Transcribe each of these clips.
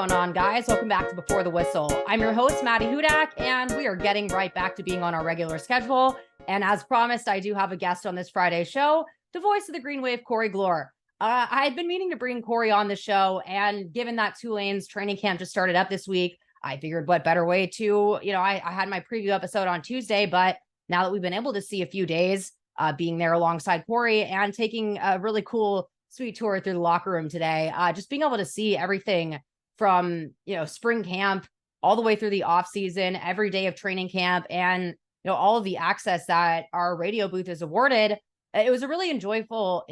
going on, guys? Welcome back to Before the Whistle. I'm your host, Maddy Hudak, and we are getting right back to being on our regular schedule. And as promised, I do have a guest on this Friday show, the voice of the Green Wave, Gloor. I had been meaning to bring Corey on the show, and given that Tulane's training camp just started up this week, I figured what better way to, I had my preview episode on Tuesday, but now that we've been able to see a few days, being there alongside Corey and taking a really cool, sweet tour through the locker room today, just being able to see everything from, spring camp all the way through the off season, every day of training camp, and, all of the access that our radio booth is awarded. It was a really enjoyable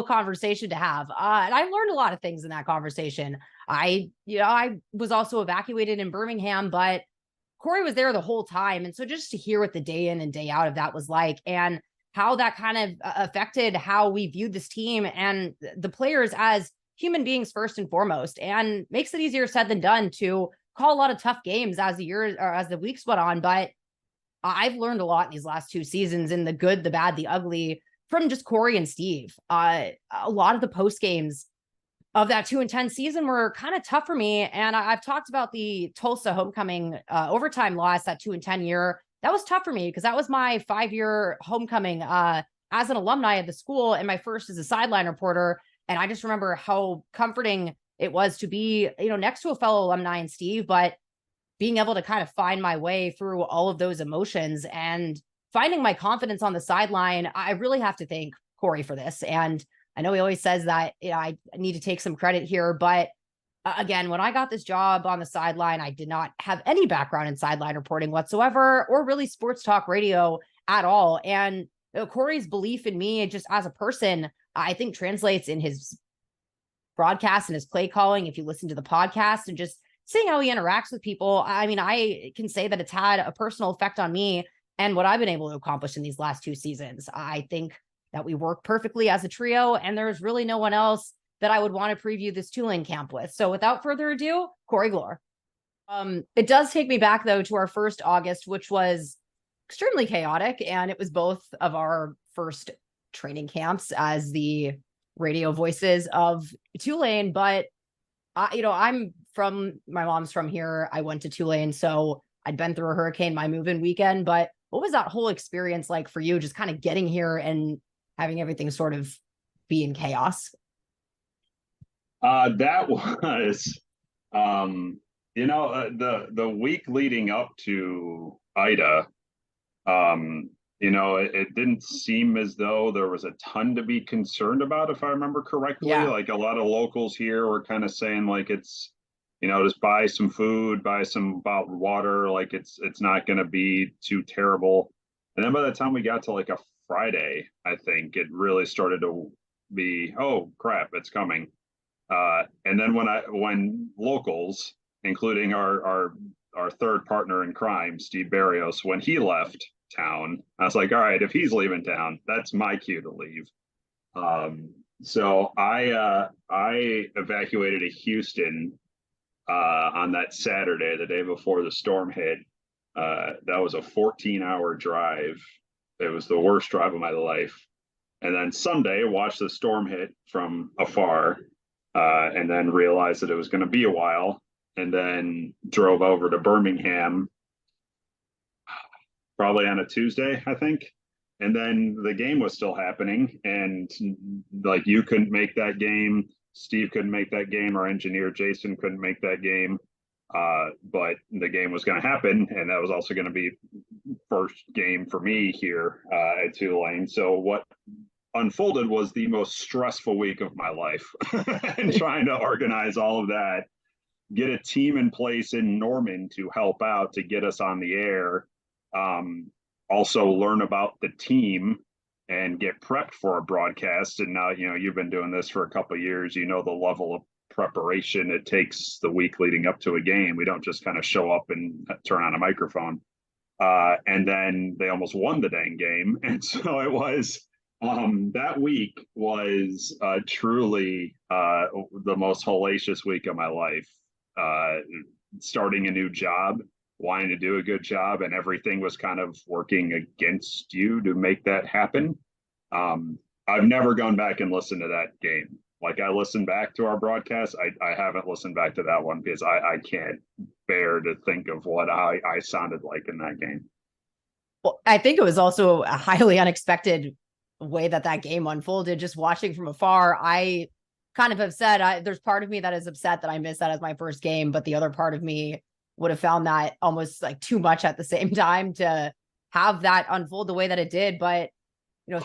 conversation to have. And I learned a lot of things in that conversation. I was also evacuated in Birmingham, but Corey was there the whole time. And so just to hear what the day in and day out of that was like, and how that kind of affected how we viewed this team and the players as human beings first and foremost, and makes it easier said than done to call a lot of tough games as the weeks went on. But I've learned a lot in these last two seasons, in the good, the bad, the ugly, from just Corey and Steve. A lot of the post games of that 2-10 season were kind of tough for me. And I've talked about the Tulsa homecoming overtime loss, that 2-10 year. That was tough for me because that was my 5-year homecoming as an alumni of the school, and my first as a sideline reporter. And I just remember how comforting it was to be, next to a fellow alumni in Steve, but being able to kind of find my way through all of those emotions and finding my confidence on the sideline. I really have to thank Corey for this. And I know he always says that I need to take some credit here, but again, when I got this job on the sideline, I did not have any background in sideline reporting whatsoever, or really sports talk radio at all. And Corey's belief in me just as a person, I think, translates in his broadcast and his play calling. If you listen to the podcast and just seeing how he interacts with people, I mean, I can say that it's had a personal effect on me and what I've been able to accomplish in these last two seasons. I think that we work perfectly as a trio, and there's really no one else that I would want to preview this Tulane camp with. So without further ado, Corey Gloor. It does take me back, though, to our first August, which was extremely chaotic, and it was both of our first training camps as the radio voices of Tulane. But my mom's from here. I went to Tulane, so I'd been through a hurricane my move-in weekend. But what was that whole experience like for you, just kind of getting here and having everything sort of be in chaos? That was, the week leading up to Ida, it didn't seem as though there was a ton to be concerned about, if I remember correctly. Yeah. Like, a lot of locals here were kind of saying, like, it's, just buy some food, buy some bottled water. Like, it's not going to be too terrible. And then by the time we got to like a Friday, I think it really started to be, oh crap, it's coming. And then when locals, including our third partner in crime, Steve Barrios, when he left town, I was like, all right, if he's leaving town, that's my cue to leave. So I evacuated to Houston on that Saturday, the day before the storm hit. That was a 14-hour drive. It was the worst drive of my life. And then Sunday, watched the storm hit from afar, and then realized that it was going to be a while, and then drove over to Birmingham probably on a Tuesday, I think. And then the game was still happening, and like, you couldn't make that game. Steve couldn't make that game. Our engineer, Jason, couldn't make that game. But the game was going to happen, and that was also going to be first game for me here at Tulane. So what unfolded was the most stressful week of my life, and trying to organize all of that, get a team in place in Norman to help out, to get us on the air. Also learn about the team and get prepped for a broadcast. And now, you've been doing this for a couple of years, the level of preparation it takes the week leading up to a game. We don't just kind of show up and turn on a microphone. And then they almost won the dang game. And so it was, that week was truly the most hellacious week of my life. Starting a new job, wanting to do a good job, and everything was kind of working against you to make that happen. I've never gone back and listened to that game. Like I listened back to our broadcast. I haven't listened back to that one because I can't bear to think of what I sounded like in that game. Well, I think it was also a highly unexpected way that game unfolded. Just watching from afar, I kind of have said there's part of me that is upset that I missed that as my first game, but the other part of me would have found that almost like too much at the same time to have that unfold the way that it did. But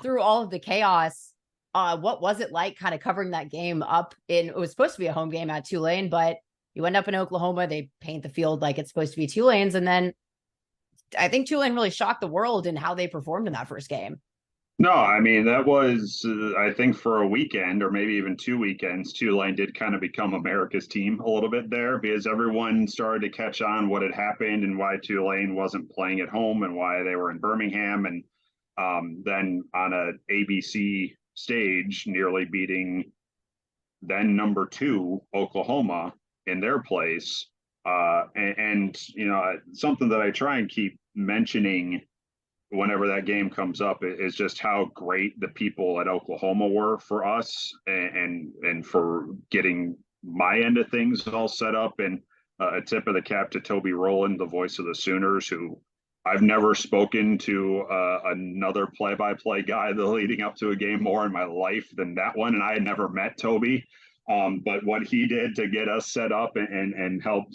through all of the chaos, what was it like kind of covering that game up it was supposed to be a home game at Tulane, but you end up in Oklahoma, they paint the field like it's supposed to be Tulane's. And then I think Tulane really shocked the world in how they performed in that first game. No, I mean, that was, I think for a weekend or maybe even 2 weekends, Tulane did kind of become America's team a little bit there because everyone started to catch on what had happened and why Tulane wasn't playing at home and why they were in Birmingham. And then on a ABC stage, nearly beating then number 2 Oklahoma in their place. Something that I try and keep mentioning whenever that game comes up is just how great the people at Oklahoma were for us and for getting my end of things all set up. And a tip of the cap to Toby Rowland, the voice of the Sooners, who I've never spoken to another play-by-play guy the leading up to a game more in my life than that one. And I had never met Toby. But what he did to get us set up and help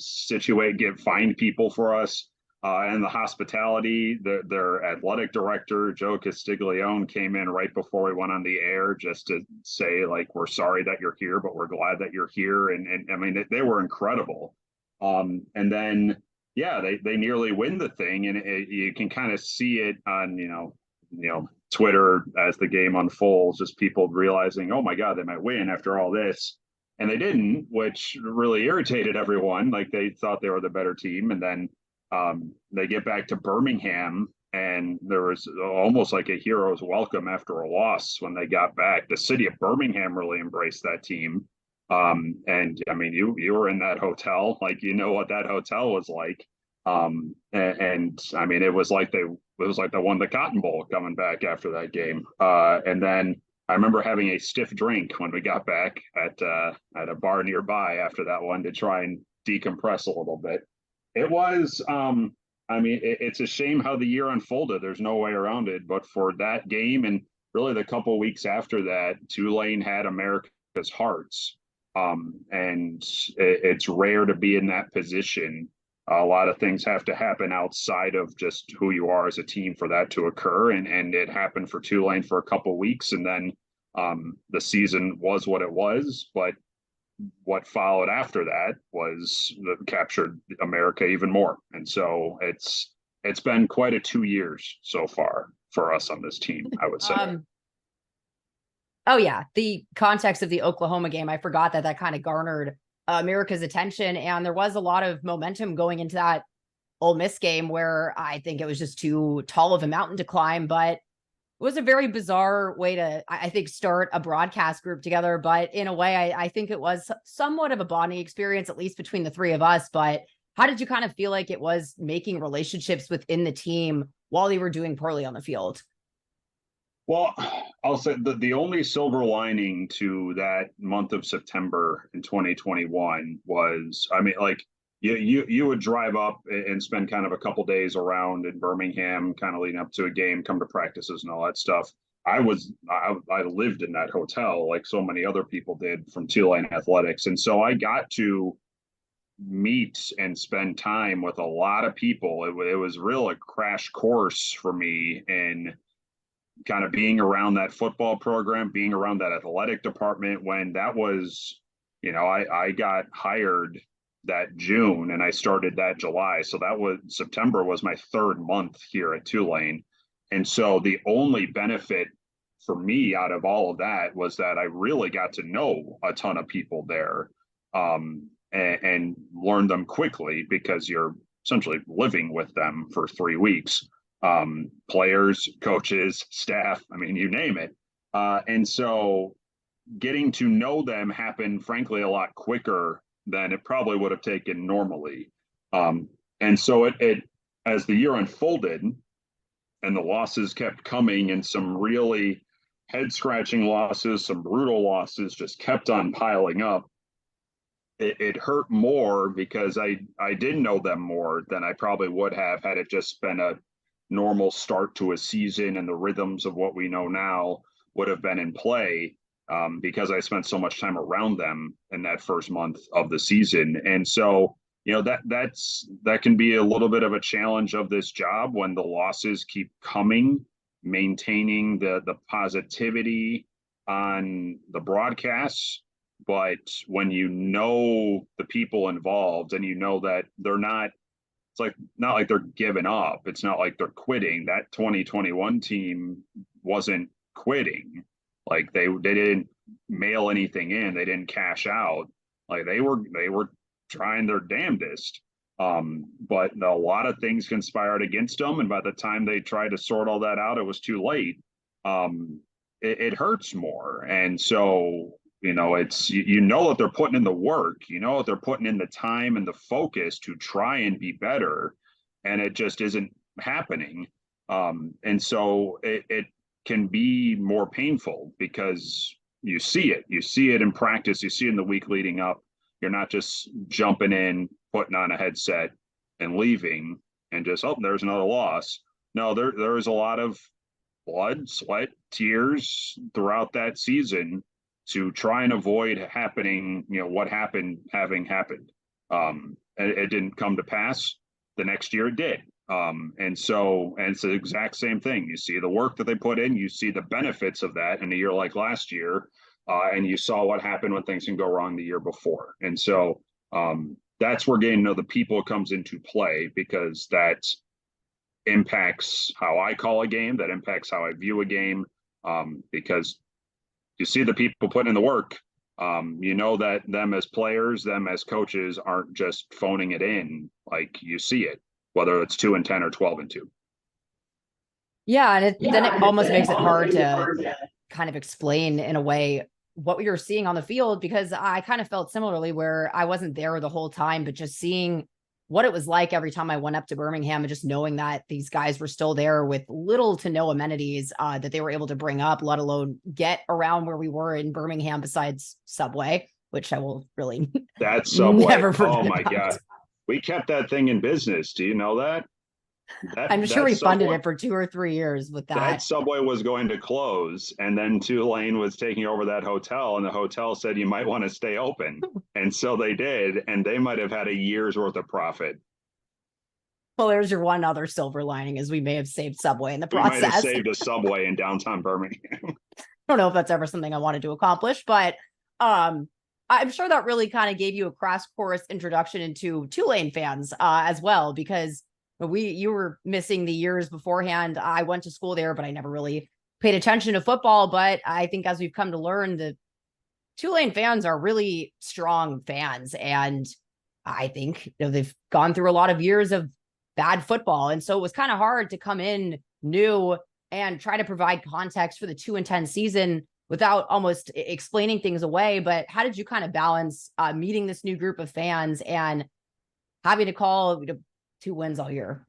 find people for us, and the hospitality, their athletic director, Joe Castiglione, came in right before we went on the air just to say, like, we're sorry that you're here, but we're glad that you're here. And I mean, they were incredible. And then, yeah, they nearly win the thing. And you can kind of see it on, Twitter as the game unfolds, just people realizing, oh my God, they might win after all this. And they didn't, which really irritated everyone. Like they thought they were the better team. And then they get back to Birmingham, and there was almost like a hero's welcome after a loss when they got back. The city of Birmingham really embraced that team. And I mean, you were in that hotel, like what that hotel was like. And I mean, it was like they won the Cotton Bowl coming back after that game. And then I remember having a stiff drink when we got back at a bar nearby after that one to try and decompress a little bit. It was, I mean, it's a shame how the year unfolded. There's no way around it. But for that game and really the couple weeks after that, Tulane had America's hearts. And it's rare to be in that position. A lot of things have to happen outside of just who you are as a team for that to occur. And it happened for Tulane for a couple weeks. And then the season was what it was. But what followed after that was captured America even more. And so it's been quite a 2 years so far for us on this team, I would say. Oh yeah. The context of the Oklahoma game, I forgot that kind of garnered America's attention. And there was a lot of momentum going into that Ole Miss game where I think it was just too tall of a mountain to climb, but it was a very bizarre way to, I think, start a broadcast group together. But in a way, I think it was somewhat of a bonding experience, at least between the three of us. But how did you kind of feel like it was making relationships within the team while you were doing poorly on the field? Well, I'll say the only silver lining to that month of September in 2021 was, I mean, like, you would drive up and spend kind of a couple days around in Birmingham, kind of leading up to a game, come to practices and all that stuff. I lived in that hotel like so many other people did from Tulane athletics. And so I got to meet and spend time with a lot of people. It was real a crash course for me in kind of being around that football program, being around that athletic department when that was, I got hired that June and I started that July. So that was September was my 3rd month here at Tulane. And so the only benefit for me out of all of that was that I really got to know a ton of people there and learn them quickly because you're essentially living with them for 3 weeks. Players, coaches, staff, I mean, you name it. And so getting to know them happened, frankly, a lot quicker than it probably would have taken normally. And so it as the year unfolded and the losses kept coming and some really head scratching losses, some brutal losses just kept on piling up. It hurt more because I did know them more than I probably would have had it just been a normal start to a season and the rhythms of what we know now would have been in play, because I spent so much time around them in that first month of the season. And so, that can be a little bit of a challenge of this job when the losses keep coming, maintaining the positivity on the broadcasts. But when you know the people involved and you know that they're not, it's like not like they're giving up. It's not like they're quitting. That 2021 team wasn't quitting. Like they didn't mail anything in. They didn't cash out. Like they were trying their damnedest. But a lot of things conspired against them, and by the time they tried to sort all that out, it was too late. It hurts more, and so it's that they're putting in the work, that they're putting in the time and the focus to try and be better, and it just isn't happening. And so it can be more painful because you see it in practice, you see it in the week leading up. You're not just jumping in, putting on a headset and leaving and just, oh, there's another loss. No, there's a lot of blood, sweat, tears throughout that season to try and avoid happening, what happened having happened. It didn't come to pass. The next year it did. And it's the exact same thing. You see the work that they put in, you see the benefits of that in a year like last year, and you saw what happened when things can go wrong the year before. And so that's where getting to know the people comes into play, because that impacts how I call a game, that impacts how I view a game, because you see the people putting in the work. That them as players, them as coaches aren't just phoning it in. Like you see it, whether it's 2-10 or 12-2. Yeah, and then it almost makes it hard to kind of explain in a way what we were seeing on the field, because I kind of felt similarly where I wasn't there the whole time, but just seeing what it was like every time I went up to Birmingham and just knowing that these guys were still there with little to no amenities that they were able to bring up, let alone get around where we were in Birmingham besides Subway, which I will really that Subway. never forget. Oh my God. We kept that thing in business. Do you know that? I'm sure we funded it for 2 or 3 years with that. That Subway was going to close, and then Tulane was taking over that hotel, and the hotel said you might want to stay open. And so they did, and they might have had a year's worth of profit. Well, there's your one other silver lining, is we may have saved Subway in the process. We might have saved a Subway in downtown Birmingham. I don't know if that's ever something I wanted to accomplish, but I'm sure that really kind of gave you a crash course introduction into Tulane fans as well, because you were missing the years beforehand. I went to school there, but I never really paid attention to football. But I think as we've come to learn, the Tulane fans are really strong fans. And I think they've gone through a lot of years of bad football. And so it was kind of hard to come in new and try to provide context for the 2-10 season without almost explaining things away. But how did you kind of balance meeting this new group of fans and having to call 2 wins all year?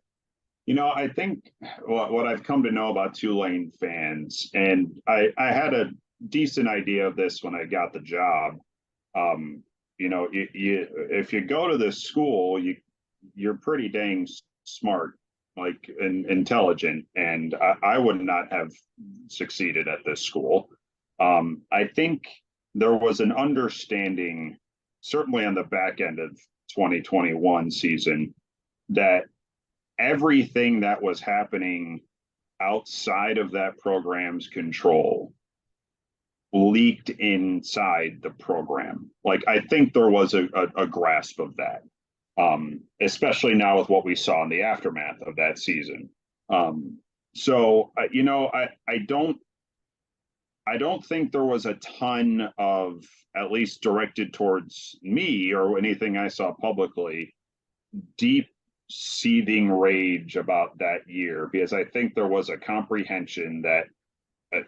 I think what I've come to know about Tulane fans, and I had a decent idea of this when I got the job. If you go to this school, you're pretty dang smart, like, and intelligent, and I would not have succeeded at this school. I think there was an understanding, certainly on the back end of 2021 season, that everything that was happening outside of that program's control leaked inside the program. Like, I think there was a grasp of that, especially now with what we saw in the aftermath of that season. So I don't think there was a ton of, at least directed towards me or anything I saw publicly, deep seething rage about that year, because I think there was a comprehension that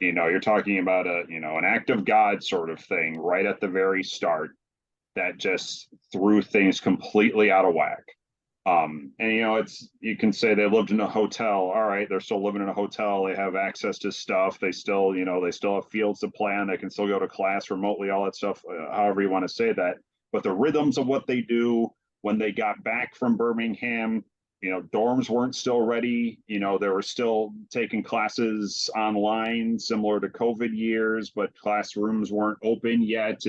you're talking about an act of God sort of thing right at the very start that just threw things completely out of whack. And you can say they lived in a hotel. All right, they're still living in a hotel. They have access to stuff. They still, they still have fields to play on. They can still go to class remotely, all that stuff, however you want to say that. But the rhythms of what they do when they got back from Birmingham, dorms weren't still ready. They were still taking classes online, similar to COVID years, but classrooms weren't open yet.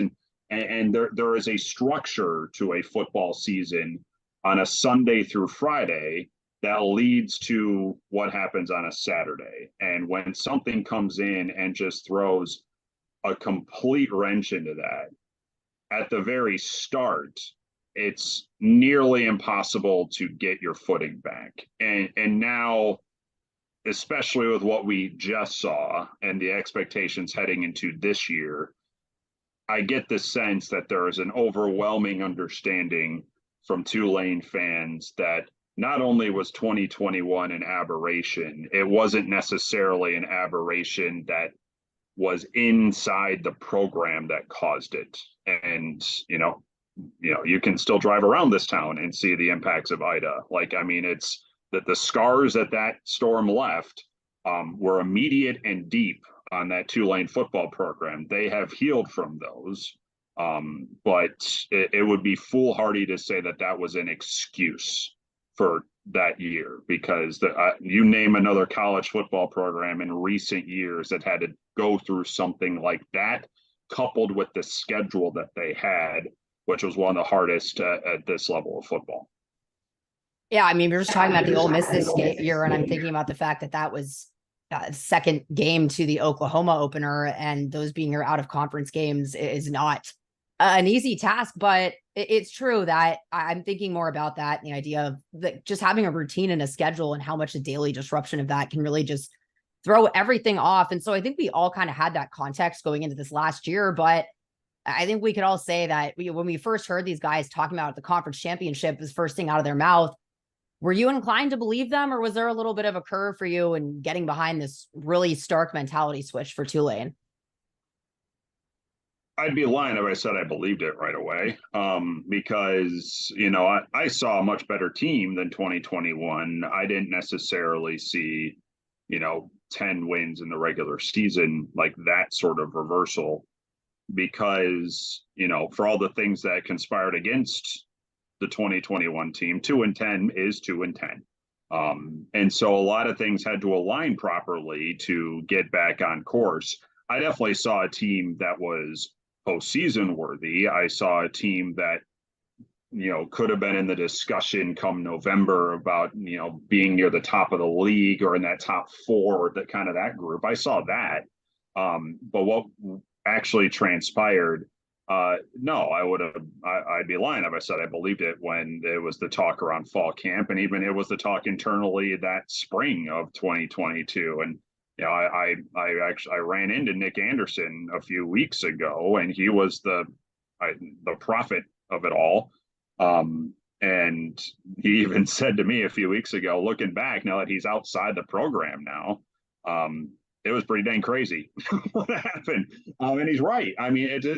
And there is a structure to a football season on a Sunday through Friday that leads to what happens on a Saturday. And when something comes in and just throws a complete wrench into that, at the very start, it's nearly impossible to get your footing back. And now, especially with what we just saw and the expectations heading into this year, I get the sense that there is an overwhelming understanding from Tulane fans that not only was 2021 an aberration, it wasn't necessarily an aberration that was inside the program that caused it. And, you can still drive around this town and see the impacts of Ida. It's that the scars that storm left were immediate and deep on that Tulane football program. They have healed from those. But it would be foolhardy to say that was an excuse for that year, because you name another college football program in recent years that had to go through something like that, coupled with the schedule that they had, which was one of the hardest at this level of football. Yeah, we're just talking about the Ole Miss this year, and I'm thinking about the fact that was second game to the Oklahoma opener, and those being your out of conference games is not an easy task, but it's true that I'm thinking more about that, and the idea of just having a routine and a schedule and how much a daily disruption of that can really just throw everything off. And so I think we all kind of had that context going into this last year, but I think we could all say that when we first heard these guys talking about the conference championship, this first thing out of their mouth, were you inclined to believe them, or was there a little bit of a curve for you in getting behind this really stark mentality switch for Tulane? I'd be lying if I said I believed it right away, because I saw a much better team than 2021. I didn't necessarily see 10 wins in the regular season, like that sort of reversal, because for all the things that conspired against the 2021 team, 2-10 is 2-10. And so a lot of things had to align properly to get back on course. I definitely saw a team that was postseason worthy. I saw a team that, could have been in the discussion come November about, being near the top of the league or in that top four, that group. I saw that. But what actually transpired, no, I'd be lying if I said I believed it when it was the talk around fall camp, and even it was the talk internally that spring of 2022. And I ran into Nick Anderson a few weeks ago, and he was the prophet of it all. And he even said to me a few weeks ago, looking back, now that he's outside the program now, it was pretty dang crazy what happened. And he's right.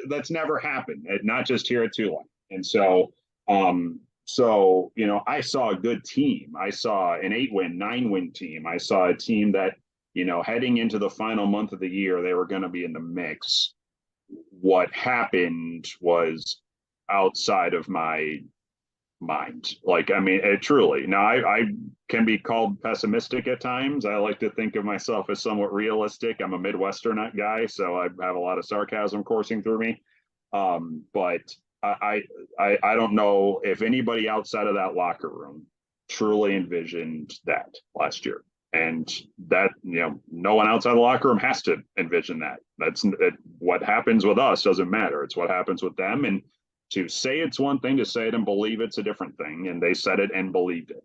That's never happened, not just here at Tulane. And so, I saw a good team. I saw an 8-win, 9-win team. I saw a team that, heading into the final month of the year, they were going to be in the mix. What happened was outside of my mind. Truly. Now, I can be called pessimistic at times. I like to think of myself as somewhat realistic. I'm a Midwestern guy, so I have a lot of sarcasm coursing through me. But I don't know if anybody outside of that locker room truly envisioned that last year. And that, no one outside the locker room has to envision that. What happens with us doesn't matter. It's what happens with them. And to say it's one thing, to say it and believe it's a different thing. And they said it and believed it.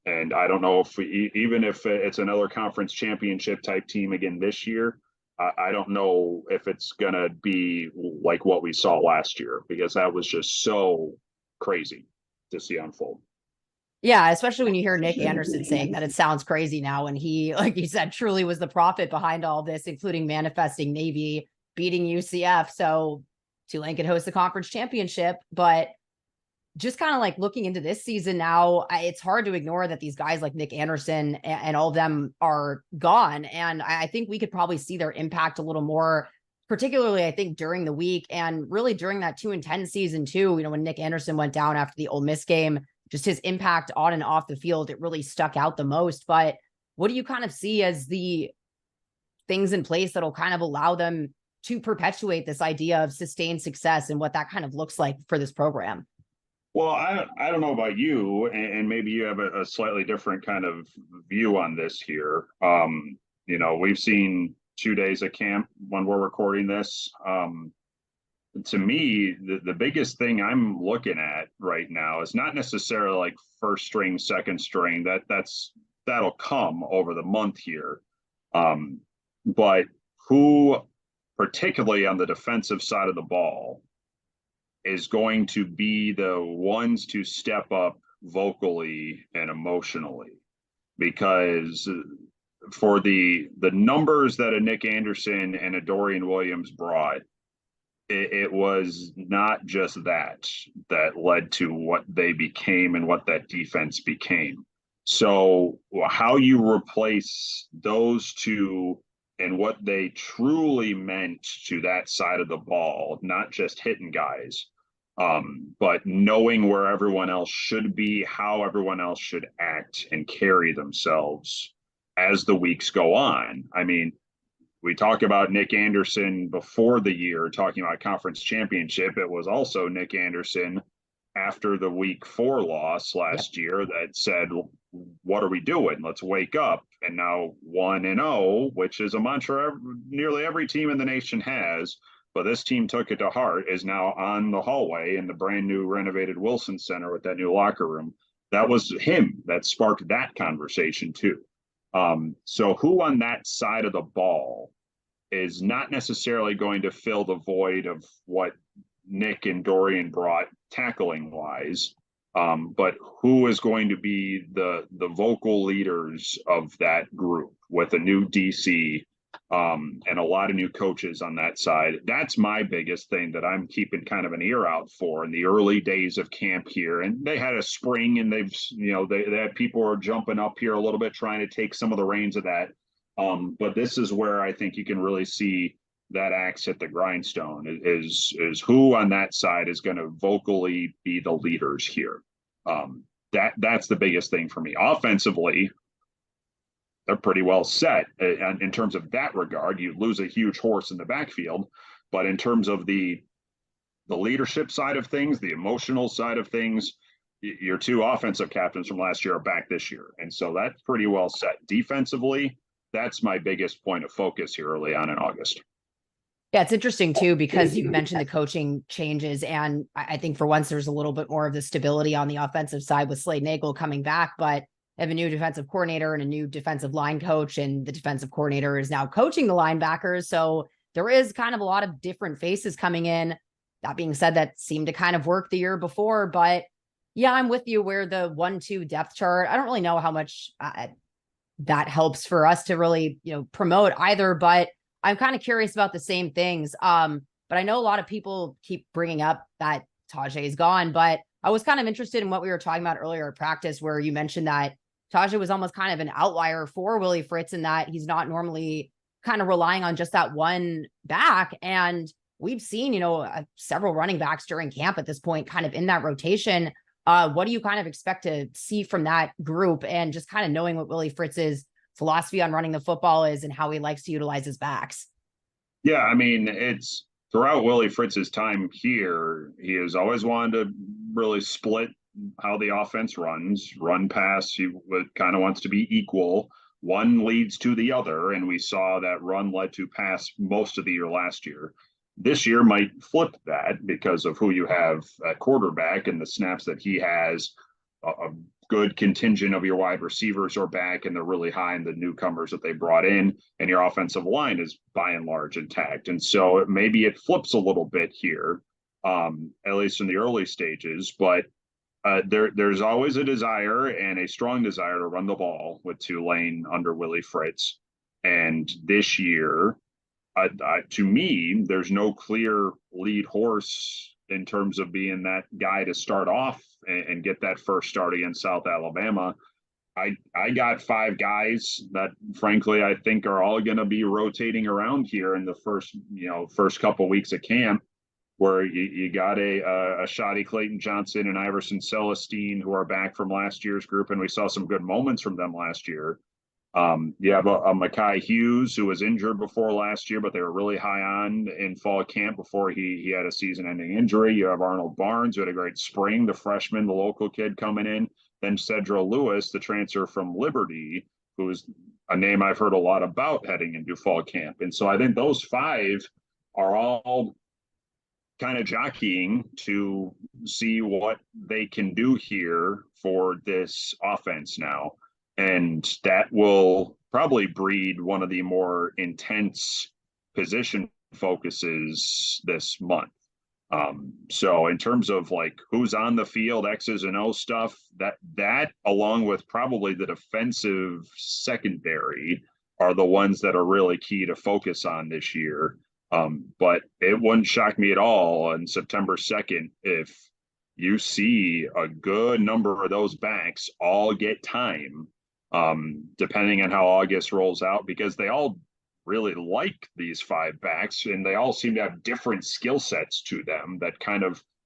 And I don't know if even if it's another conference championship type team again this year, I don't know if it's going to be like what we saw last year, because that was just so crazy to see unfold. Yeah, especially when you hear Nick Anderson saying that it sounds crazy now, when he, like you said, truly was the prophet behind all this, including manifesting Navy beating UCF. So Tulane could host the conference championship, but just kind of like looking into this season now, it's hard to ignore that these guys like Nick Anderson and all of them are gone. And I think we could probably see their impact a little more, particularly, I think, during the week and really during that 2-10 season too. When Nick Anderson went down after the Ole Miss game, just his impact on and off the field, it really stuck out the most. But what do you kind of see as the things in place that'll kind of allow them to perpetuate this idea of sustained success and what that kind of looks like for this program? Well, I don't know about you, and maybe you have a slightly different kind of view on this here. We've seen 2 days of camp when we're recording this. To me, the biggest thing I'm looking at right now is not necessarily like first string, second string. That'll come over the month here. But who, particularly on the defensive side of the ball, is going to be the ones to step up vocally and emotionally, because for the numbers that a Nick Anderson and a Dorian Williams brought, it was not just that led to what they became and what that defense became. So how you replace those two and what they truly meant to that side of the ball, not just hitting guys, but knowing where everyone else should be, how everyone else should act and carry themselves as the weeks go on. I mean, we talk about Nick Anderson before the year, talking about conference championship. It was also Nick Anderson after the week 4 loss last year that said, what are we doing? Let's wake up. And now 1-0, which is a mantra nearly every team in the nation has, but this team took it to heart, is now on the hallway in the brand new renovated Wilson Center with that new locker room. That was him that sparked that conversation too. So who on that side of the ball is not necessarily going to fill the void of what Nick and Dorian brought tackling wise, but who is going to be the vocal leaders of that group with a new DC and a lot of new coaches on that side? That's my biggest thing that I'm keeping kind of an ear out for in the early days of camp here. And they had a spring, and they had people are jumping up here a little bit, trying to take some of the reins of that. But this is where I think you can really see that axe hit the grindstone, is who on that side is going to vocally be the leaders here. That's the biggest thing for me. Offensively, they're pretty well set in terms of that regard. You lose a huge horse in the backfield, but in terms of the leadership side of things, the emotional side of things, your 2 offensive captains from last year are back this year. And so that's pretty well set. Defensively, that's my biggest point of focus here early on in August. Yeah, it's interesting too, because you mentioned the coaching changes, and I think for once there's a little bit more of the stability on the offensive side with Slade Nagel coming back, but they have a new defensive coordinator and a new defensive line coach, and the defensive coordinator is now coaching the linebackers. So there is kind of a lot of different faces coming in. That being said, that seemed to kind of work the year before, but yeah, I'm with you where the 1-2 depth chart, I don't really know how much that helps for us to really, promote either, but I'm kind of curious about the same things. But I know a lot of people keep bringing up that Tajay's gone, but I was kind of interested in what we were talking about earlier at practice, where you mentioned that Tajay was almost kind of an outlier for Willie Fritz in that he's not normally kind of relying on just that one back. And we've seen, several running backs during camp at this point, kind of in that rotation. What do you kind of expect to see from that group, and just kind of knowing what Willie Fritz's philosophy on running the football is and how he likes to utilize his backs? Yeah, I mean, it's throughout Willie Fritz's time here, he has always wanted to really split how the offense runs, run pass. He kind of wants to be equal. One leads to the other, and we saw that run led to pass most of the year last year. This year might flip that because of who you have at quarterback and the snaps that he has. A good contingent of your wide receivers are back, and they're really high in the newcomers that they brought in, and your offensive line is by and large intact. And so maybe it flips a little bit here, at least in the early stages, but there's always a desire and a strong desire to run the ball with Tulane under Willie Fritz. And this year, to me, there's no clear lead horse in terms of being that guy to start off and get that first start against South Alabama. I got 5 guys that frankly I think are all going to be rotating around here in the first couple weeks of camp, where you got a shoddy Clayton Johnson and Iverson Celestine, who are back from last year's group, and we saw some good moments from them last year. You have a Mekhi Hughes, who was injured before last year, but they were really high on in fall camp before he had a season-ending injury. You have Arnold Barnes, who had a great spring, the freshman, the local kid coming in. Then Cedra Lewis, the transfer from Liberty, who is a name I've heard a lot about heading into fall camp. And so I think those 5 are all kind of jockeying to see what they can do here for this offense now. And that will probably breed one of the more intense position focuses this month. So in terms of like who's on the field, X's and O stuff, that along with probably the defensive secondary are the ones that are really key to focus on this year. But it wouldn't shock me at all on September 2nd if you see a good number of those backs all get time, depending on how August rolls out, because they all really like these 5 backs, and they all seem to have different skill sets to them that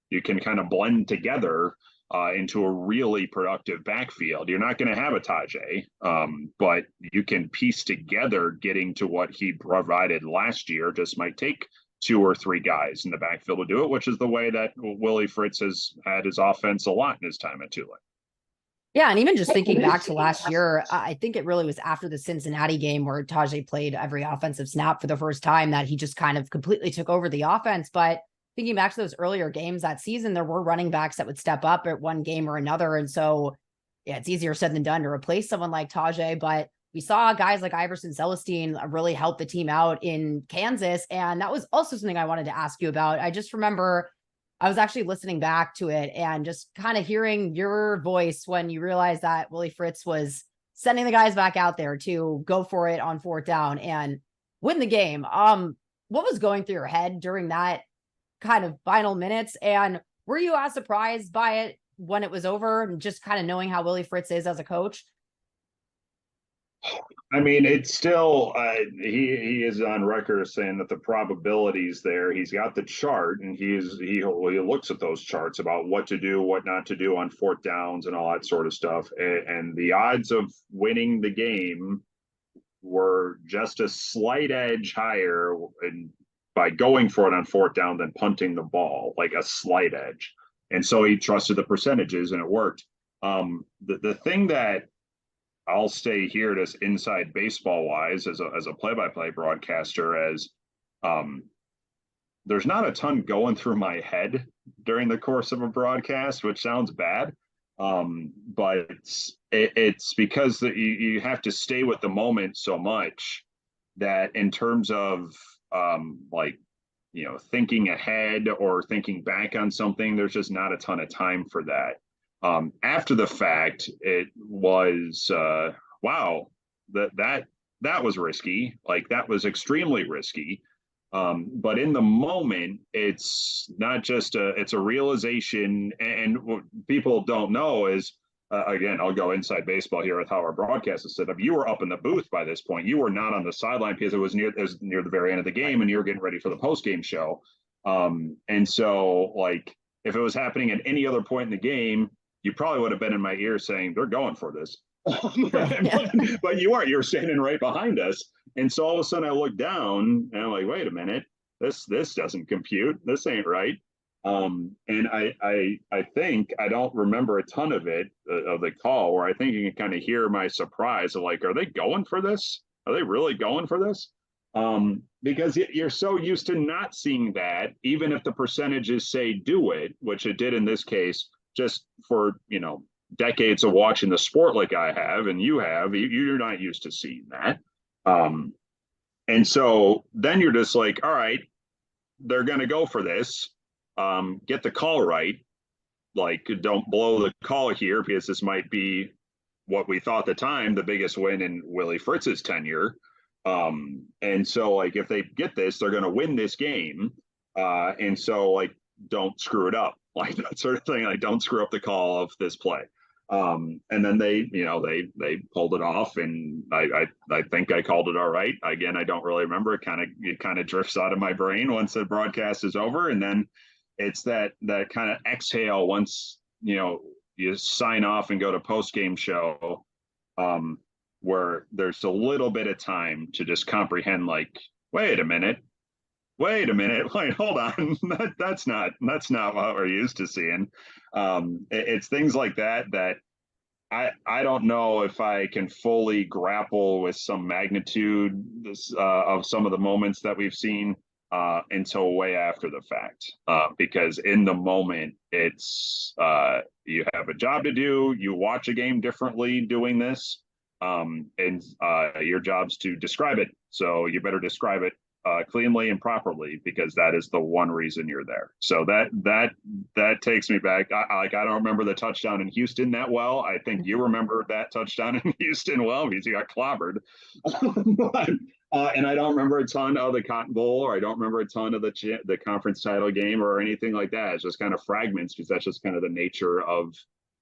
you can kind of blend together into a really productive backfield. You're not going to have a Tajay, but you can piece together getting to what he provided last year. Just might take 2 or 3 guys in the backfield to do it, which is the way that Willie Fritz has had his offense a lot in his time at Tulane. Yeah, and even just thinking back to last year, I think it really was after the Cincinnati game where Tajay played every offensive snap for the first time that he just kind of completely took over the offense. But thinking back to those earlier games that season, there were running backs that would step up at one game or another. And so, yeah, it's easier said than done to replace someone like Tajay. But we saw guys like Iverson Celestine really help the team out in Kansas. And that was also something I wanted to ask you about. I just remember I was actually listening back to it and just kind of hearing your voice when you realized that Willie Fritz was sending the guys back out there to go for it on 4th down and win the game. What was going through your head during that kind of final minutes? And were you as surprised by it when it was over, and just kind of knowing how Willie Fritz is as a coach? I mean, it's still he is on record as saying that the probabilities there. He's got the chart, and he looks at those charts about what to do, what not to do on 4th downs, and all that sort of stuff. And the odds of winning the game were just a slight edge higher, and by going for it on 4th down than punting the ball, like a slight edge. And so he trusted the percentages, and it worked. The thing that I'll stay here just inside baseball wise as a play-by-play broadcaster, as there's not a ton going through my head during the course of a broadcast, which sounds bad. But it's because that you have to stay with the moment so much that in terms of thinking ahead or thinking back on something, there's just not a ton of time for that. After the fact, it was wow, that was risky. Like, that was extremely risky. But in the moment, it's not just it's a realization. And what people don't know is, again, I'll go inside baseball here with how our broadcast is set up. You were up in the booth by this point. You were not on the sideline because it was near the very end of the game, and you're getting ready for the post game show. And so, like, if it was happening at any other point in the game, you probably would have been in my ear saying, they're going for this. But you weren't. You were standing right behind us. And so all of a sudden I look down and I'm like, wait a minute, this doesn't compute. This ain't right. And I think, I don't remember a ton of it, of the call, where I think you can kind of hear my surprise of like, are they going for this? Are they really going for this? Because you're so used to not seeing that, even if the percentages say do it, which it did in this case, just for, decades of watching the sport like I have, and you have, you're not used to seeing that. And so then you're just like, all right, they're going to go for this. Get the call right. Like, don't blow the call here, because this might be what we thought at the time, the biggest win in Willie Fritz's tenure. And so, like, if they get this, they're going to win this game. And so, like, don't screw it up, like that sort of thing. Like, don't screw up the call of this play. And then they pulled it off, and I think I called it all right. Again, I don't really remember. It kind of drifts out of my brain once the broadcast is over, and then it's that kind of exhale once you sign off and go to post game show, where there's a little bit of time to just comprehend, like, wait a minute, wait, hold on. That's not what we're used to seeing. It's things like that I don't know if I can fully grapple with some magnitude of some of the moments that we've seen until way after the fact. Because in the moment, it's you have a job to do, you watch a game differently doing this, and your job's to describe it. So you better describe it cleanly and properly, because that is the one reason you're there. So that takes me back. I don't remember the touchdown in Houston that well. I think you remember that touchdown in Houston well, because you got clobbered. And I don't remember a ton of the Cotton Bowl, or I don't remember a ton of the conference title game or anything like that. It's just kind of fragments, because that's just kind of the nature of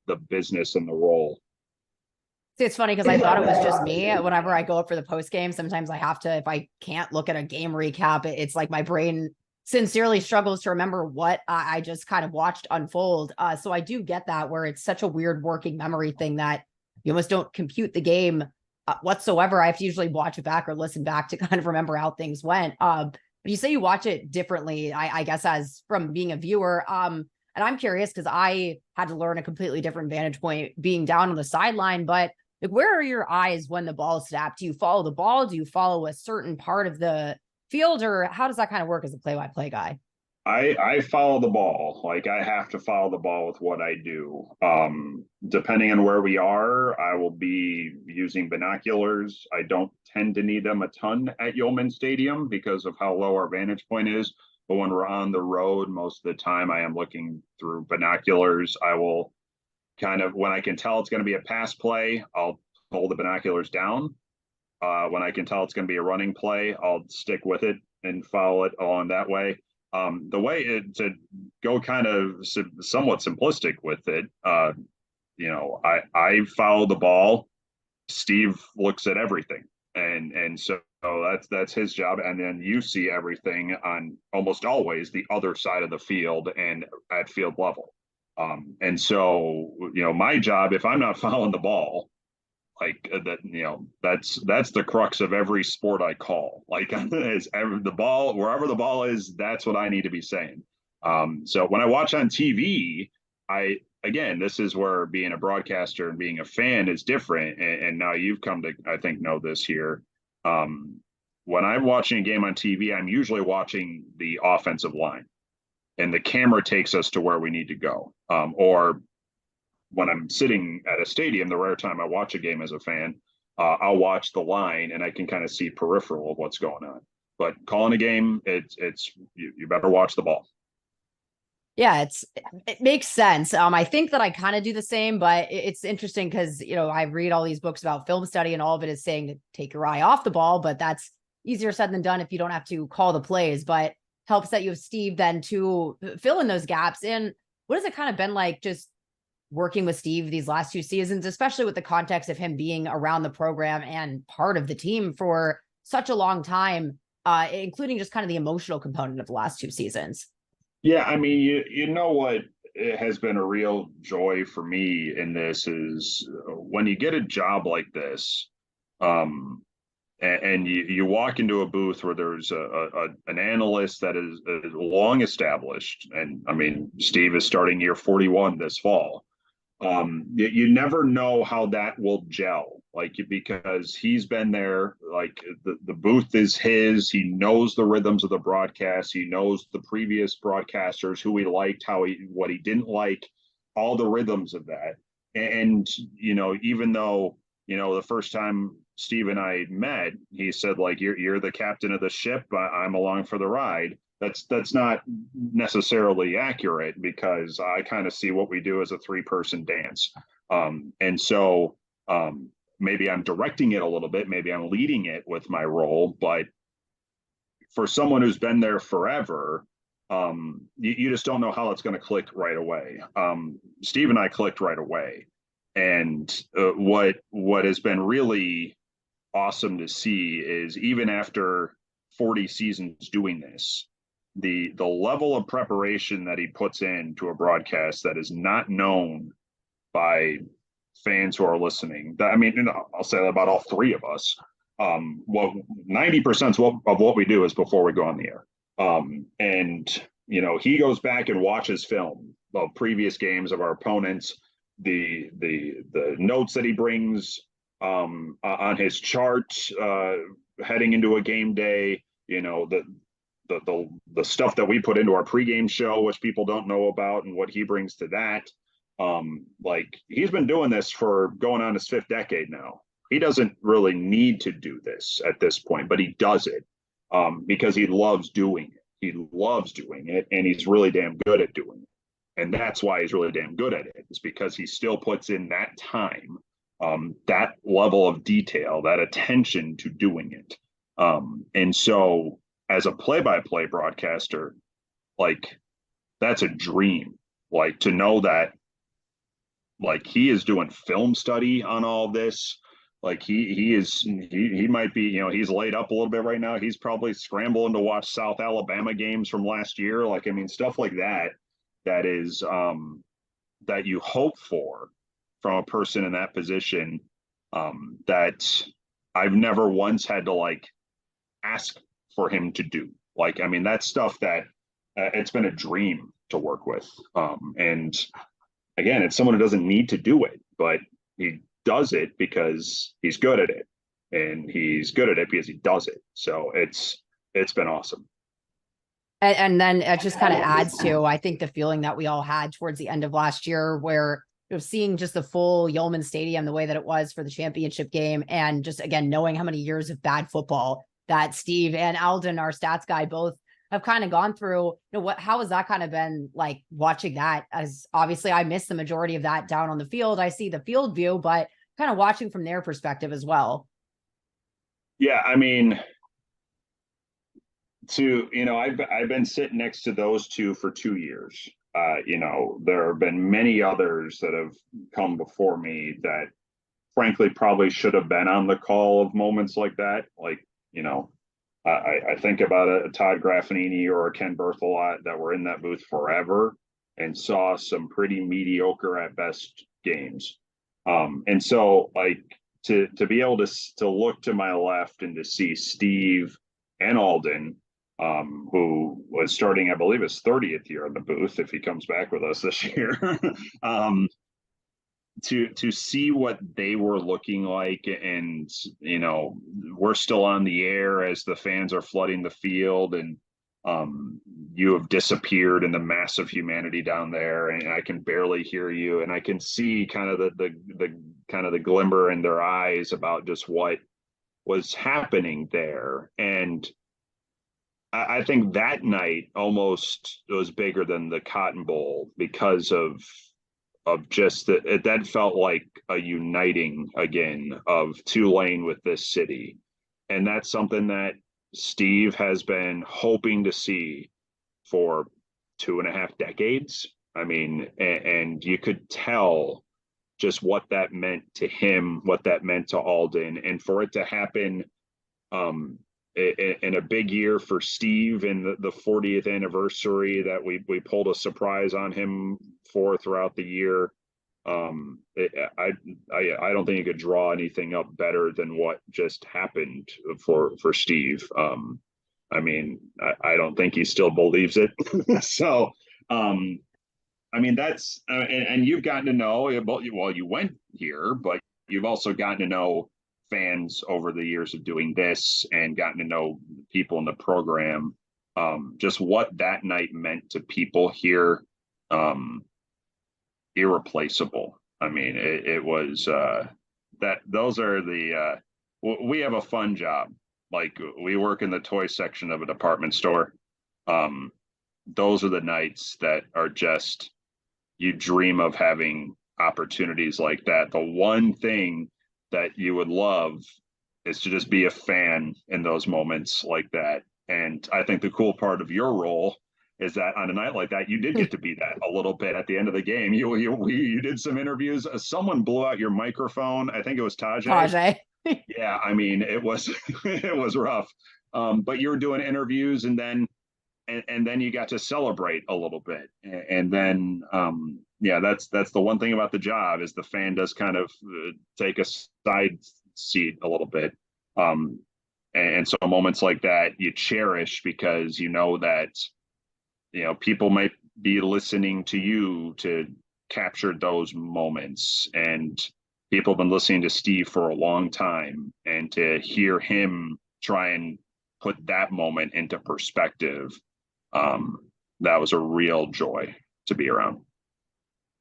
the business and the role. It's funny because I thought it was just me. Whenever I go up for the post game, sometimes I have to, if I can't look at a game recap, it's like my brain sincerely struggles to remember what I just kind of watched unfold. So I do get that, where it's such a weird working memory thing that you almost don't compute the game whatsoever. I have to usually watch it back or listen back to kind of remember how things went. But you say you watch it differently, I guess, as from being a viewer. And I'm curious because I had to learn a completely different vantage point being down on the sideline, but like, where are your eyes when the ball is snapped? Do you follow the ball? Do you follow a certain part of the field, or how does that kind of work as a play-by-play guy? I follow the ball. Like, I have to follow the ball with what I do. Depending on where we are, I will be using binoculars. I don't tend to need them a ton at Yeoman Stadium because of how low our vantage point is. But when we're on the road, most of the time I am looking through binoculars. I will kind of, when I can tell it's going to be a pass play, I'll hold the binoculars down. When I can tell it's going to be a running play, I'll stick with it and follow it along that way. The way to go kind of somewhat simplistic with it, I follow the ball. Steve looks at everything, and so that's his job. And then you see everything on almost always the other side of the field and at field level. And so, my job, if I'm not following the ball, like that's the crux of every sport I call. Like, is the ball, wherever the ball is, that's what I need to be saying. So when I watch on TV, again, this is where being a broadcaster and being a fan is different. And now you've come to, I think, know this here. When I'm watching a game on TV, I'm usually watching the offensive line, and the camera takes us to where we need to go. Or when I'm sitting at a stadium, the rare time I watch a game as a fan, I'll watch the line and I can kind of see peripheral of what's going on. But calling a game, it's you better watch the ball. Yeah, it makes sense. I think that I kind of do the same, but it's interesting because, I read all these books about film study and all of it is saying to take your eye off the ball, but that's easier said than done if you don't have to call the plays. But helps that you have Steve then to fill in those gaps. And what has it kind of been like just working with Steve these last 2 seasons, especially with the context of him being around the program and part of the team for such a long time, including just kind of the emotional component of the last 2 seasons? Yeah, I mean, you know what, it has been a real joy for me in this is when you get a job like this, and you walk into a booth where there's an analyst that is long established, and I mean, Steve is starting year 41 this fall. You never know how that will gel, like, because he's been there, like the booth is his. He knows the rhythms of the broadcast. He knows the previous broadcasters, who he liked, what he didn't like, all the rhythms of that. And even though the first time Steve and I met, he said, like, you're the captain of the ship, I'm along for the ride. That's not necessarily accurate, because I kind of see what we do as a 3-person dance. And so maybe I'm directing it a little bit, maybe I'm leading it with my role, but for someone who's been there forever, you just don't know how it's going to click right away. Steve and I clicked right away, and what has been really awesome to see is even after 40 seasons doing this, the level of preparation that he puts into a broadcast that is not known by fans who are listening. I mean, I'll say that about all three of us. Well, 90% of what we do is before we go on the air. And he goes back and watches film of previous games of our opponents, the notes that he brings on his chart heading into a game day, the stuff that we put into our pregame show, which people don't know about, and what he brings to that. Like, he's been doing this for going on his 5th decade now. He doesn't really need to do this at this point, but he does it because he loves doing it. He loves doing it, and he's really damn good at doing it. And that's why he's really damn good at it, is because he still puts in that time, that level of detail, that attention to doing it. And so as a play-by-play broadcaster, like, that's a dream. Like, to know that, like, he is doing film study on all this. Like, he might be, he's laid up a little bit right now. He's probably scrambling to watch South Alabama games from last year. Like, I mean, stuff like that, that is, that you hope for from a person in that position, that I've never once had to, like, ask for him to do. Like, I mean, that's stuff that it's been a dream to work with. And again, it's someone who doesn't need to do it, but he does it because he's good at it, and he's good at it because he does it. So it's been awesome. And then it just kind of adds to, I think, the feeling that we all had towards the end of last year, where seeing just the full Yeoman Stadium the way that it was for the championship game, and just, again, knowing how many years of bad football that Steve and Alden, our stats guy, both have kind of gone through. How has that kind of been like, watching that? As obviously I missed the majority of that down on the field. I see the field view, but kind of watching from their perspective as well. Yeah, I mean, I've been sitting next to those two for 2 years. There have been many others that have come before me that frankly probably should have been on the call of moments like that. Like, I think about a Todd Graffinini or a Ken Berthelot that were in that booth forever and saw some pretty mediocre at best games. And so, like, to be able to look to my left and to see Steve and Alden, who was starting, I believe, his 30th year in the booth, if he comes back with us this year, to see what they were looking like. And we're still on the air as the fans are flooding the field, and you have disappeared in the mass of humanity down there, and I can barely hear you, and I can see kind of the glimmer in their eyes about just what was happening there. And I think that night almost was bigger than the Cotton Bowl, because of just that felt like a uniting again of Tulane with this city. And that's something that Steve has been hoping to see for 2.5 decades. I mean, and you could tell just what that meant to him, what that meant to Alden, and for it to happen in a big year for Steve, in the 40th anniversary that we pulled a surprise on him for throughout the year. I don't think you could draw anything up better than what just happened for Steve. I mean, I don't think he still believes it. So, I mean, that's and you've gotten to know, well, you went here, but you've also gotten to know fans over the years of doing this, and gotten to know people in the program, just what that night meant to people here. Irreplaceable. I mean, it was those are we have a fun job. Like, we work in the toy section of a department store. Those are the nights that are just, you dream of having opportunities like that. The one thing that you would love is to just be a fan in those moments like that. And I think the cool part of your role is that on a night like that, you did get to be that a little bit at the end of the game. You did some interviews. Someone blew out your microphone. I think it was Tajay. Tajay. Yeah, I mean, it was it was rough. But you were doing interviews, and then you got to celebrate a little bit, and then yeah, that's the one thing about the job is the fan does kind of take a side seat a little bit. And so moments like that you cherish because you know that people might be listening to you to capture those moments, and people have been listening to Steve for a long time, and to hear him try and put that moment into perspective, that was a real joy to be around.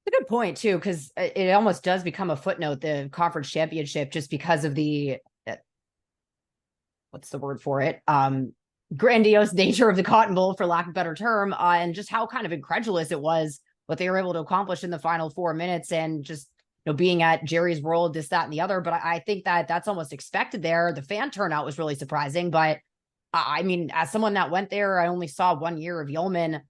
A good point too, because it almost does become a footnote, the conference championship, just because of the what's the word for it? Grandiose nature of the Cotton Bowl, for lack of a better term, and just how kind of incredulous it was what they were able to accomplish in the final 4 minutes, and just being at Jerry's World, this, that, and the other. But I think that that's almost expected there. The fan turnout was really surprising, but I mean, as someone that went there, I only saw 1 year of Yeoman.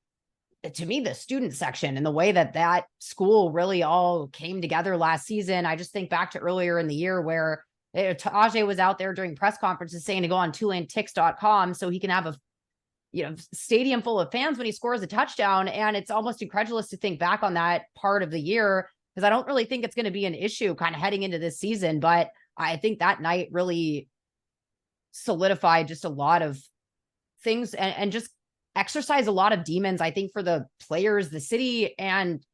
To me, the student section and the way that school really all came together last season, I just think back to earlier in the year where Tajay was out there during press conferences saying to go on TulaneTix.com so he can have a stadium full of fans when he scores a touchdown. And it's almost incredulous to think back on that part of the year, because I don't really think it's going to be an issue kind of heading into this season. But I think that night really solidified just a lot of things and just exercise a lot of demons, I think, for the players, the city, and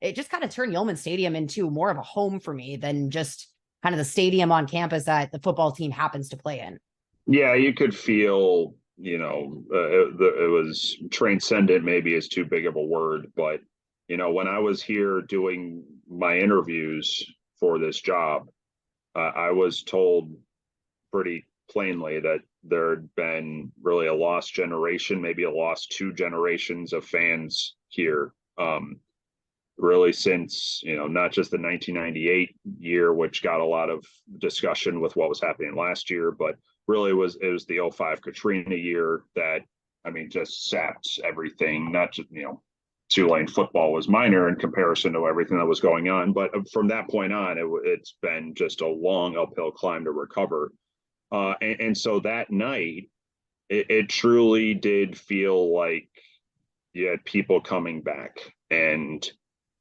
it just kind of turned Yeoman Stadium into more of a home for me than just kind of the stadium on campus that the football team happens to play in. Yeah, you could feel, it was transcendent, maybe is too big of a word, but when I was here doing my interviews for this job, I was told pretty plainly that there had been really a lost generation, maybe a lost 2 generations of fans here, really since, not just the 1998 year, which got a lot of discussion with what was happening last year, but really it was the 05 Katrina year that, I mean, just sapped everything. Not just, Tulane football was minor in comparison to everything that was going on, but from that point on, it's been just a long uphill climb to recover. And so that night, it truly did feel like you had people coming back, and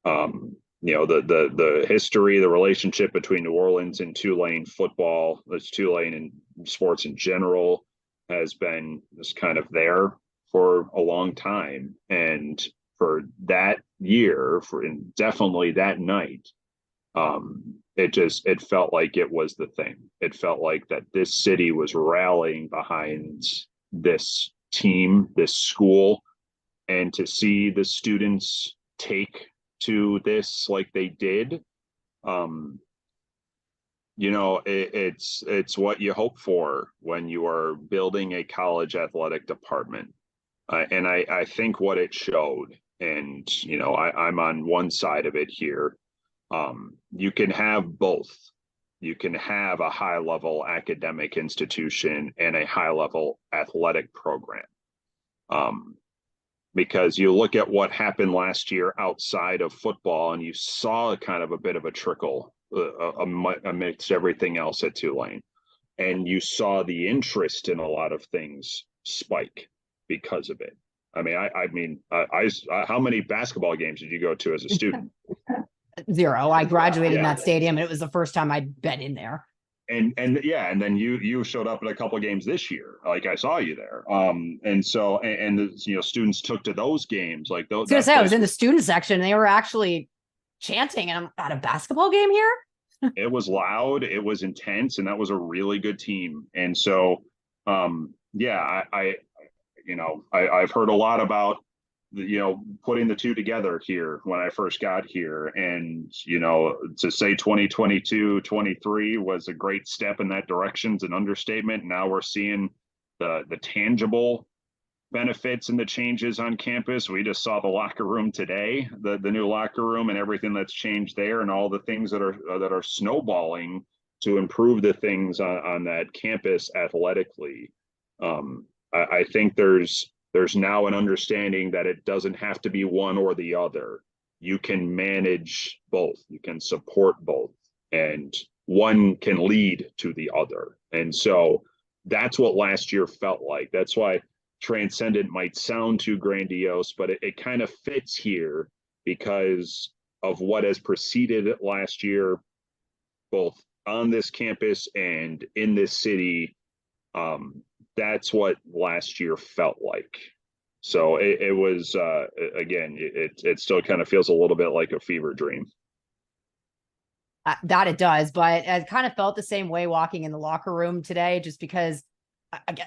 the history, the relationship between New Orleans and Tulane football, that's Tulane and sports in general, has been just kind of there for a long time. And for that year, and definitely that night, it felt like it was the thing. It felt like that this city was rallying behind this team, this school, and to see the students take to this like they did, it's what you hope for when you are building a college athletic department. And I think what it showed, and I'm on one side of it here. You can have both. You can have a high level academic institution and a high level athletic program. Because you look at what happened last year outside of football, and you saw kind of a bit of a trickle amidst everything else at Tulane. And you saw the interest in a lot of things spike because of it. I mean, how many basketball games did you go to as a student? 0. I graduated in that stadium, and it was the first time I'd been in there. And then you showed up at a couple of games this year. Like, I saw you there. And so students took to those games. Like, those. I was in the student section, and they were actually chanting, and I'm at a basketball game here. It was loud, it was intense, and that was a really good team. And so, I've heard a lot about putting the two together here when I first got here. And, to say 2022, 23 was a great step in that direction is an understatement. Now we're seeing the tangible benefits and the changes on campus. We just saw the locker room today, the new locker room, and everything that's changed there, and all the things that are snowballing to improve the things on that campus athletically. I think there's there's now an understanding that it doesn't have to be one or the other. You can manage both, you can support both, and one can lead to the other. And so that's what last year felt like. That's why transcendent might sound too grandiose, but it kind of fits here because of what has preceded it last year, both on this campus and in this city. That's what last year felt like. So it was, again, it still kind of feels a little bit like a fever dream. That it does, but I kind of felt the same way walking in the locker room today, just because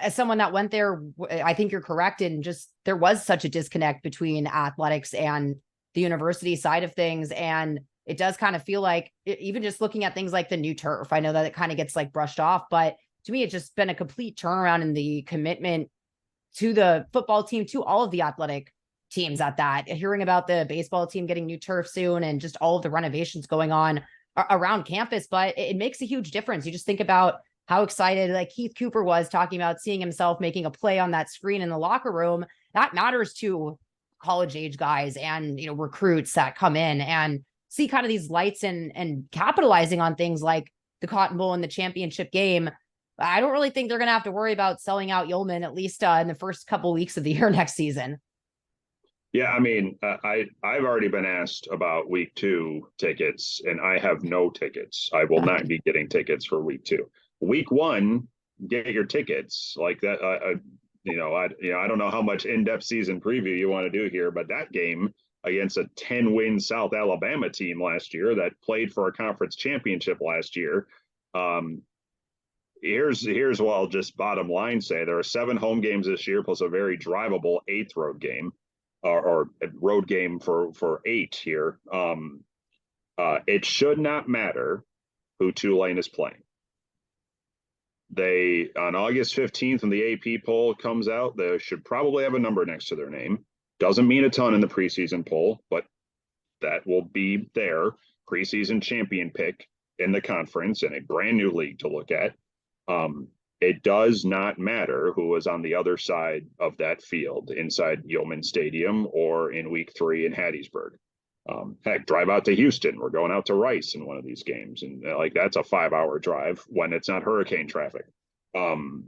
as someone that went there, I think you're correct. And just, there was such a disconnect between athletics and the university side of things. And it does kind of feel like, even just looking at things like the new turf, I know that it kind of gets like brushed off, but to me, it's just been a complete turnaround in the commitment to the football team, to all of the athletic teams at that. Hearing about the baseball team getting new turf soon and just all of the renovations going on around campus, but it makes a huge difference. You just think about how excited like Keith Cooper was talking about seeing himself making a play on that screen in the locker room. That matters to college age guys and, you know, recruits that come in and see kind of these lights and capitalizing on things like the Cotton Bowl and the championship game. I don't really think they're going to have to worry about selling out Yeoman, at least in the first couple of weeks of the year next season. Yeah, I mean, I've already been asked about week 2 tickets, and I have no tickets. I will not be getting tickets for week 2. Week 1, get your tickets like that. I don't know how much in-depth season preview you want to do here, but that game against a 10-win South Alabama team last year that played for a conference championship last year. Here's what I'll just bottom line say: there are 7 home games this year, plus a very drivable 8th road game. Or road game for 8 here. It should not matter who Tulane is playing. They, on August 15th, when the AP poll comes out, they should probably have a number next to their name. Doesn't mean a ton in the preseason poll, but that will be their preseason champion pick in the conference and a brand new league to look at. It does not matter who was on the other side of that field inside Yeoman Stadium or in week 3 in Hattiesburg. Heck, drive out to Houston. We're going out to Rice in one of these games. And like, that's a 5-hour drive when it's not hurricane traffic. That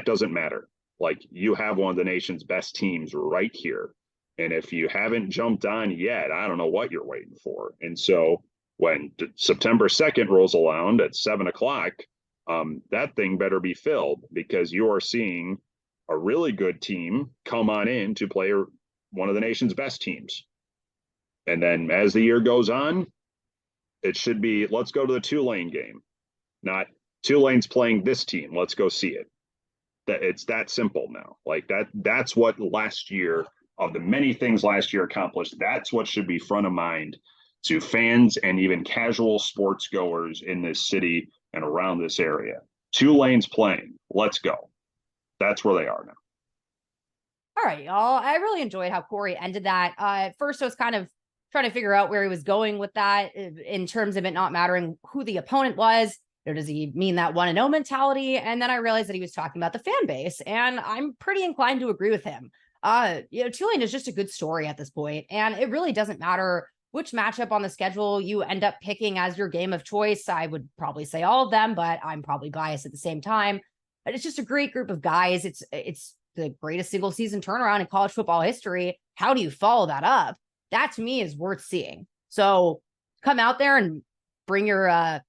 doesn't matter. Like, you have one of the nation's best teams right here. And if you haven't jumped on yet, I don't know what you're waiting for. And so when September 2nd rolls around at 7:00, that thing better be filled, because you are seeing a really good team come on in to play one of the nation's best teams. And then as the year goes on, it should be, let's go to the Tulane game, not Tulane's playing this team. Let's go see it. That it's that simple now. Like that's what last year, of the many things last year accomplished, that's what should be front of mind to fans and even casual sports goers in this city and around this area. Tulane's playing. Let's go. That's where they are now. All right, y'all. I really enjoyed how Corey ended that. At first, I was kind of trying to figure out where he was going with that in terms of it not mattering who the opponent was. Or does he mean that 1-0 mentality? And then I realized that he was talking about the fan base, and I'm pretty inclined to agree with him. Tulane is just a good story at this point, and it really doesn't matter which matchup on the schedule you end up picking as your game of choice. I would probably say all of them, but I'm probably biased at the same time. But it's just a great group of guys. It's the greatest single season turnaround in college football history. How do you follow that up? That to me is worth seeing. So come out there and bring your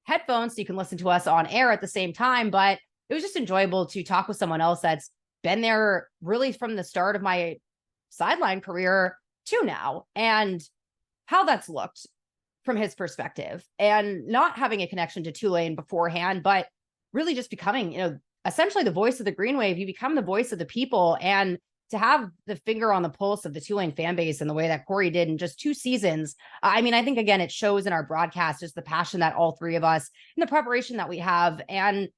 headphones so you can listen to us on air at the same time. But it was just enjoyable to talk with someone else that's been there really from the start of my sideline career to now, and how that's looked from his perspective, and not having a connection to Tulane beforehand, but really just becoming, essentially the voice of the Green Wave. You become the voice of the people, and to have the finger on the pulse of the Tulane fan base in the way that Corey did in just 2 seasons. I mean, I think, again, it shows in our broadcast, just the passion that all 3 of us and the preparation that we have. And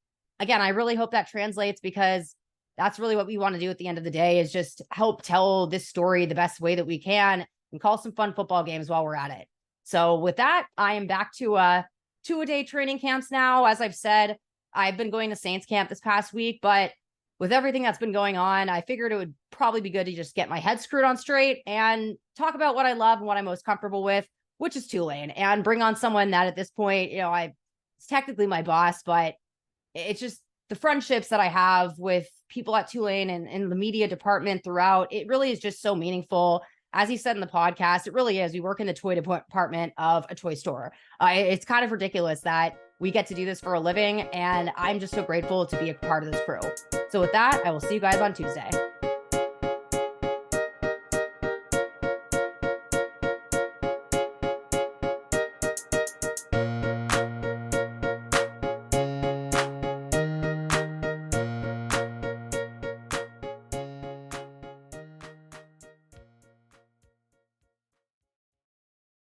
again, I really hope that translates, because that's really what we want to do at the end of the day, is just help tell this story the best way that we can and call some fun football games while we're at it. So with that, I am back to 2-a-day training camps now. As I've said, I've been going to Saints camp this past week, but with everything that's been going on, I figured it would probably be good to just get my head screwed on straight and talk about what I love and what I'm most comfortable with, which is Tulane, and bring on someone that at this point, it's technically my boss, but it's just the friendships that I have with people at Tulane and in the media department throughout. It really is just so meaningful. As he said in the podcast, it really is. We work in the toy department of a toy store. It's kind of ridiculous that we get to do this for a living, and I'm just so grateful to be a part of this crew. So with that, I will see you guys on Tuesday.